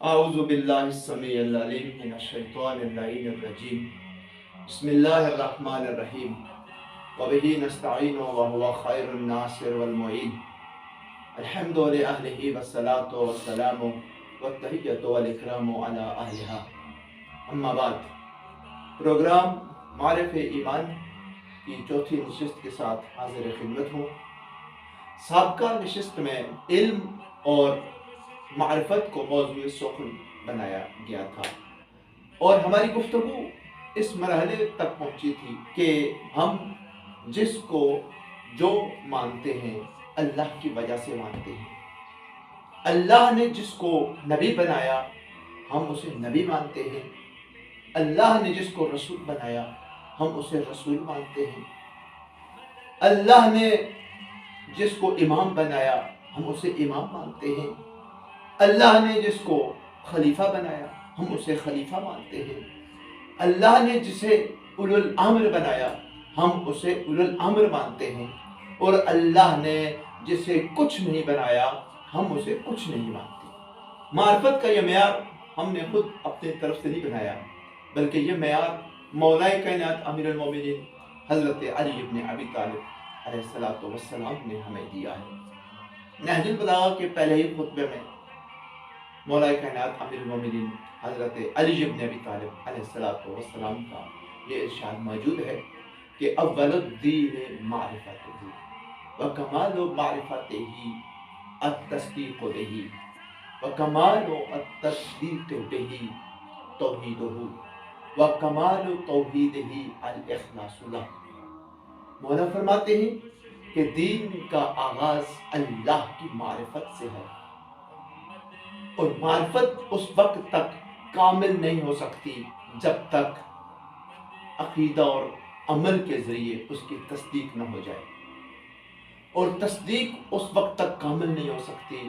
اعوذ باللہ السمیع العلیم من الشیطان اللعین الرجیم بسم اللہ الرحمن الرحیم وبہ نستعین وهو خیر الناصر والمعین الحمد لأہلہ والصلاة والسلام والتحیۃ والاکرام علی اہلہا اما بعد۔ پروگرام معرف ایمان کی چوتھی نشست کے ساتھ حاضر خدمت ہوں۔ سابقہ نشست میں علم اور معرفت کو موضوع سخن بنایا گیا تھا اور ہماری گفتگو اس مرحلے تک پہنچی تھی کہ ہم جس کو جو مانتے ہیں اللہ کی وجہ سے مانتے ہیں۔ اللہ نے جس کو نبی بنایا ہم اسے نبی مانتے ہیں، اللہ نے جس کو رسول بنایا ہم اسے رسول مانتے ہیں، اللہ نے جس کو امام بنایا ہم اسے امام مانتے ہیں، اللہ نے جس کو خلیفہ بنایا ہم اسے خلیفہ مانتے ہیں، اللہ نے جسے اولو الامر بنایا ہم اسے اولو الامر مانتے ہیں، اور اللہ نے جسے کچھ نہیں بنایا ہم اسے کچھ نہیں مانتے۔ معرفت کا یہ معیار ہم نے خود اپنے طرف سے نہیں بنایا، بلکہ یہ معیار مولائے کائنات امیر المومنین حضرت علی ابن ابی طالب علیہ السلام نے ہمیں دیا ہے۔ نہج البلاغہ کے پہلے ہی خطبے میں مولائے کائنات امیر المومنین حضرت علی ابن ابی طالب علیہ السلام کا یہ ارشاد موجود ہے کہ اول الدین معرفتہ وکمال معرفتہ التصدیق بہ وکمال التصدیق بہ توحیدہ وکمال توحیدہ الاخلاص لہ۔ مولا فرماتے ہیں کہ دین کا آغاز اللہ کی معرفت سے ہے، اور معرفت اس وقت تک کامل نہیں ہو سکتی جب تک عقیدہ اور عمل کے ذریعے اس کی تصدیق نہ ہو جائے، اور تصدیق اس وقت تک کامل نہیں ہو سکتی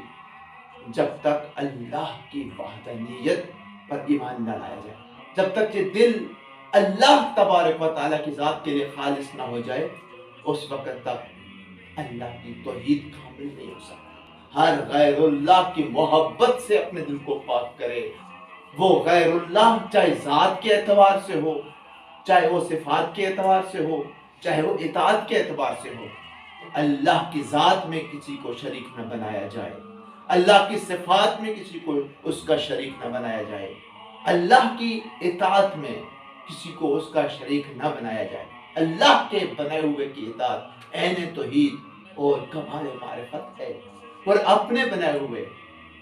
جب تک اللہ کی وحدانیت پر ایمان نہ لایا جائے، جب تک یہ دل اللہ تبارک و تعالیٰ کی ذات کے لیے خالص نہ ہو جائے اس وقت تک اللہ کی توحید کامل نہیں ہو سکتی۔ ہر غیر اللہ کی محبت سے اپنے دل کو پاک کرے، وہ غیر اللہ چاہے ذات کے اعتبار سے ہو، چاہے وہ صفات کے اعتبار سے ہو، چاہے وہ اطاعت کے اعتبار سے ہو، اللہ کی ذات میں کسی کو شریک نہ بنایا جائے، اللہ کی صفات میں کسی کو اس کا شریک نہ بنایا جائے، اللہ کی اطاعت میں کسی کو اس کا شریک نہ بنایا جائے۔ اللہ کے بنائے ہوئے کی اطاعت عین توحید اور کمال معرفت ہے، اور اپنے بنائے ہوئے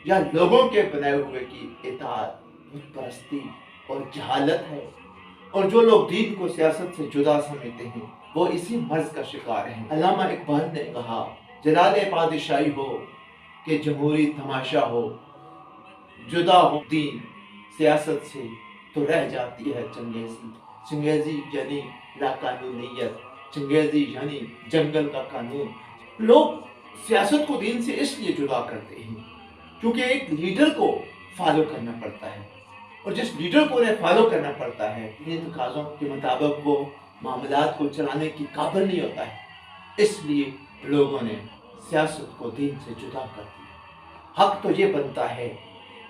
یا لوگوں کے بنائے ہوئے کی اطاعت بت پرستی اور جہالت ہے، اور جو لوگ دین کو سیاست سے جدا سمجھتے ہیں وہ اسی مرض کا شکار ہیں۔ علامہ اقبال نے کہا جلال بادشاہی ہو کہ جمہوری تماشا ہو، جدا ہو دین سیاست سے تو رہ جاتی ہے چنگیزی۔ چنگیزی یعنی لا قانونیت، چنگیزی یعنی جنگل کا قانون۔ لوگ سیاست کو دین سے اس لیے جدا کرتے ہیں کیونکہ ایک لیڈر کو فالو کرنا پڑتا ہے، اور جس لیڈر کو انہیں فالو کرنا پڑتا ہے ان تقاضوں کے مطابق وہ معاملات کو چلانے کی قابل نہیں ہوتا ہے، اس لیے لوگوں نے سیاست کو دین سے جدا کر دیا۔ حق تو یہ بنتا ہے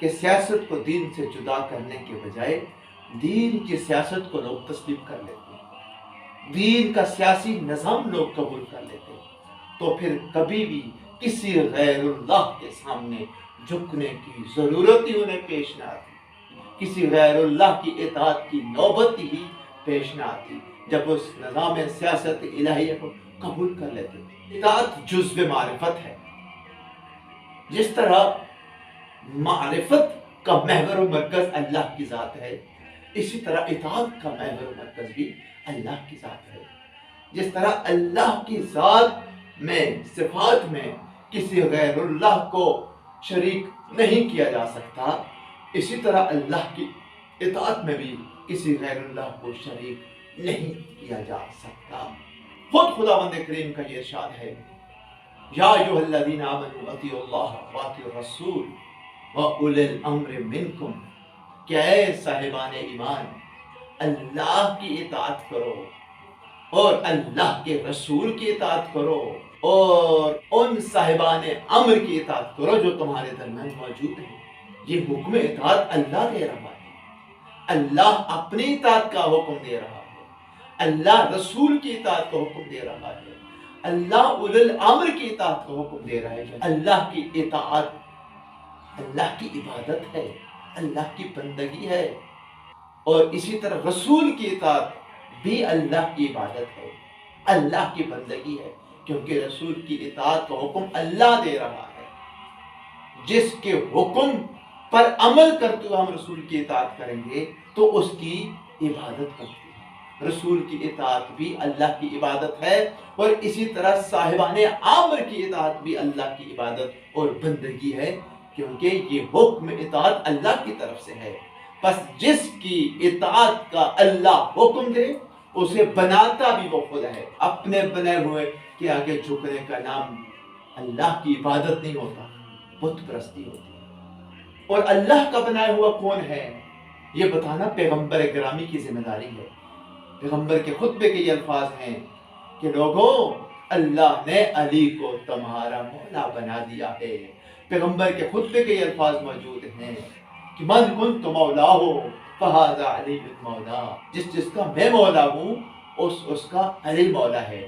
کہ سیاست کو دین سے جدا کرنے کے بجائے دین کی سیاست کو لوگ تسلیم کر لیتے ہیں، دین کا سیاسی نظام لوگ قبول کر لیتے ہیں، تو پھر کبھی بھی کسی غیر اللہ کے سامنے جھکنے کی ضرورت ہی انہیں پیش نہ آتی، کسی غیر اللہ کی اطاعت کی نوبت ہی پیش نہ آتی جب اس نظام سیاست الہیہ کو قبول کر لیتے ہیں۔ اطاعت جزو معرفت ہے، جس طرح معرفت کا محور و مرکز اللہ کی ذات ہے، اسی طرح اطاعت کا محور و مرکز بھی اللہ کی ذات ہے۔ جس طرح اللہ کی ذات میں صفات میں کسی غیر اللہ کو شریک نہیں کیا جا سکتا، اسی طرح اللہ کی اطاعت میں بھی کسی غیر اللہ کو شریک نہیں کیا جا سکتا۔ خود خداوند کریم کا یہ ارشاد ہے یا ایھا الذین آمنوا اطیعوا اللہ واطیعوا الرسول واولی الامر منکم، کہ اے صاحبان ایمان اللہ کی اطاعت کرو اور اللہ کے رسول کی اطاعت کرو اور ان صاحبان امر کی اطاعت کرو جو تمہارے درمیان موجود ہیں۔ یہ حکم اطاعت اللہ دے رہا ہے، اللہ اپنی اطاعت کا حکم دے رہا ہے، اللہ رسول کی اطاعت کا حکم دے رہا ہے، اللہ اولو الامر کی اطاعت کا حکم دے رہا ہے۔ اللہ کی اطاعت اللہ کی عبادت ہے، اللہ کی بندگی ہے، اور اسی طرح رسول کی اطاعت بھی اللہ کی عبادت ہے، اللہ کی بندگی ہے، کیونکہ رسول کی اطاعت کا حکم اللہ دے رہا ہے۔ جس کے حکم پر عمل کرتے ہوئے ہم رسول کی اطاعت کریں گے تو اس کی عبادت کرتے ہیں۔ رسول کی اطاعت بھی اللہ کی عبادت ہے، اور اسی طرح صاحبان امر کی اطاعت بھی اللہ کی عبادت اور بندگی ہے، کیونکہ یہ حکم اطاعت اللہ کی طرف سے ہے۔ بس جس کی اطاعت کا اللہ حکم دے اسے بناتا بھی وہ خود ہے۔ اپنے بنے ہوئے کے آگے جھکنے کا نام اللہ کی عبادت نہیں ہوتا، بت پرستی ہوتی ہے۔ اور اللہ کا بنایا ہوا کون ہے یہ بتانا پیغمبر گرامی کی ذمہ داری ہے۔ پیغمبر کے خطبے کے یہ الفاظ ہیں کہ لوگوں، اللہ نے علی کو تمہارا مولا بنا دیا ہے۔ پیغمبر کے خطبے کے یہ الفاظ موجود ہیں کہ من کنت مولا ہو فہذا علی مولا، جس کا میں مولا ہوں اس کا علی مولا ہے۔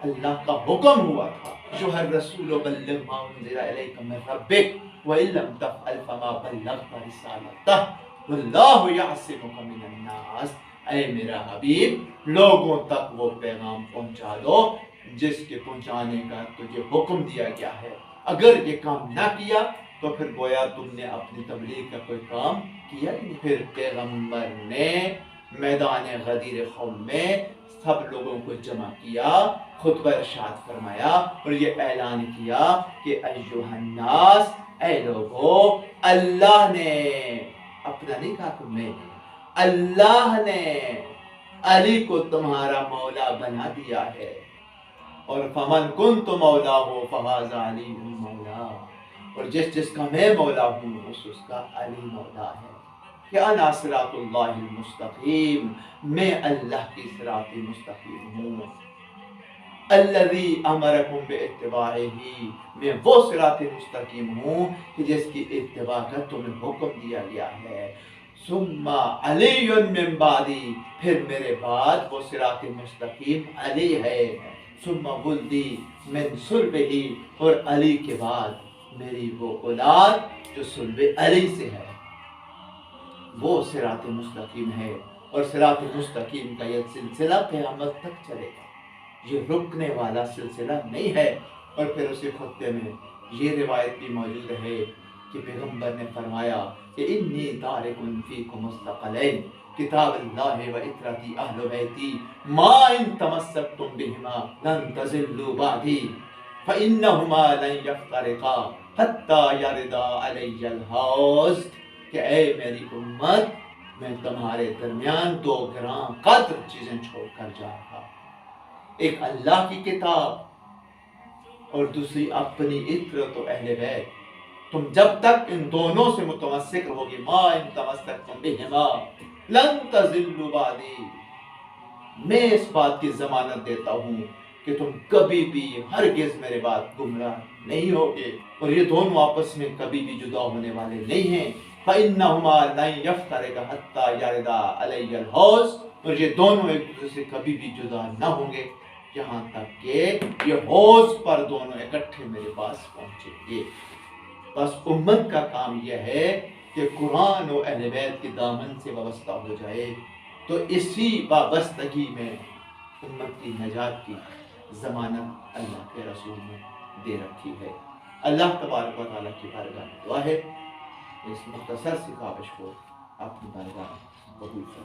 اللہ کا حکم ہوا تھا ایھا الرسول بلغ ما انزل الیک من ربک وان لم تفعل فما بلغت رسالتہ واللہ یعصمک من الناس۔ اے میرا حبیب، لوگوں تک وہ پیغام پہنچا دو جس کے پہنچانے کا تجھے حکم دیا گیا ہے۔ اگر یہ کام نہ کیا تو پھر گویا تم نے اپنی تبلیغ کا کوئی کام کیا ہی نہیں۔ پھر پیغمبر نے میدان غدیر قوم میں سب لوگوں کو جمع کیا، خطبہ ارشاد فرمایا اور یہ اعلان کیا کہ ایھا الناس، اے لوگو، اللہ نے اپنا نہیں کہا کہ میں، اللہ نے علی کو تمہارا مولا بنا دیا ہے، اور فمن کنت مولا ہو فہذا علی مولا، اور جس کا میں مولا ہوں اس کا علی مولا ہے۔ کہ انا صراط اللہ المستقیم، میں اللہ کی صراط مستقیم ہوں۔ الذی امرکم باتباعہ، میں وہ صراط مستقیم ہوں کہ جس کی اتباع کا تمہیں حکم دیا گیا ہے۔ ثم علی من بعدی، پھر میرے بعد وہ صراط مستقیم علی ہے۔ ثم ولدی من صلبہ، اور علی کے بعد میری وہ اولاد جو صلب علی سے ہے، وہ صراط مستقیم ہے۔ اور صراط مستقیم کا یہ سلسلہ قیامت تک چلے گا، یہ رکنے والا سلسلہ نہیں ہے۔ اور پھر اسی خطبے میں یہ روایت بھی موجود ہے کہ پیغمبر نے فرمایا کہ انی تارک فیکم الثقلین کتاب اللہ و اطرتی اہل بیتی ما ان تمسکتم بہما لن تضلوا بعدی فانہما لن یفترقا حتی یردا علی الحوض، کہ اے میری امت، میں تمہارے درمیان دو گراں قدر چیزیں چھوڑ کر جا رہا، ایک اللہ کی کتاب اور دوسری اپنی اطرت و اہل بیت۔ تم جب تک ان دونوں سے متمسک رہو گے، ما ان تمسکتم بہما لن تضلوا بعدی، میں اس بات کی ضمانت دیتا ہوں کہ تم کبھی بھی ہرگز میرے بعد گمراہ نہیں ہوگے، اور یہ دونوں آپس میں کبھی بھی جدا ہونے والے نہیں ہیں۔ فَإِنَّهُمَا لَن يَفْتَرِقَا حَتَّى يَرِدَا عَلَيَّ الْحَوْض، اور یہ دونوں ایک دوسرے سے کبھی بھی جدا نہ ہوں گے یہاں تک کہ یہ حوض پر دونوں اکٹھے میرے پاس پہنچیں گے۔ بس امت کا کام یہ ہے کہ قرآن و اہل بیت کے دامن سے وابستہ ہو جائے، تو اسی وابستگی میں امت کی نجات کی ضمانت اللہ کے رسول نے دے رکھی ہے۔ اللہ تبارک و تعالیٰ کی بارگاہ میں دعا ہے اس مختصر سی کاوش کو اپنی بارگاہ میں قبول کریں۔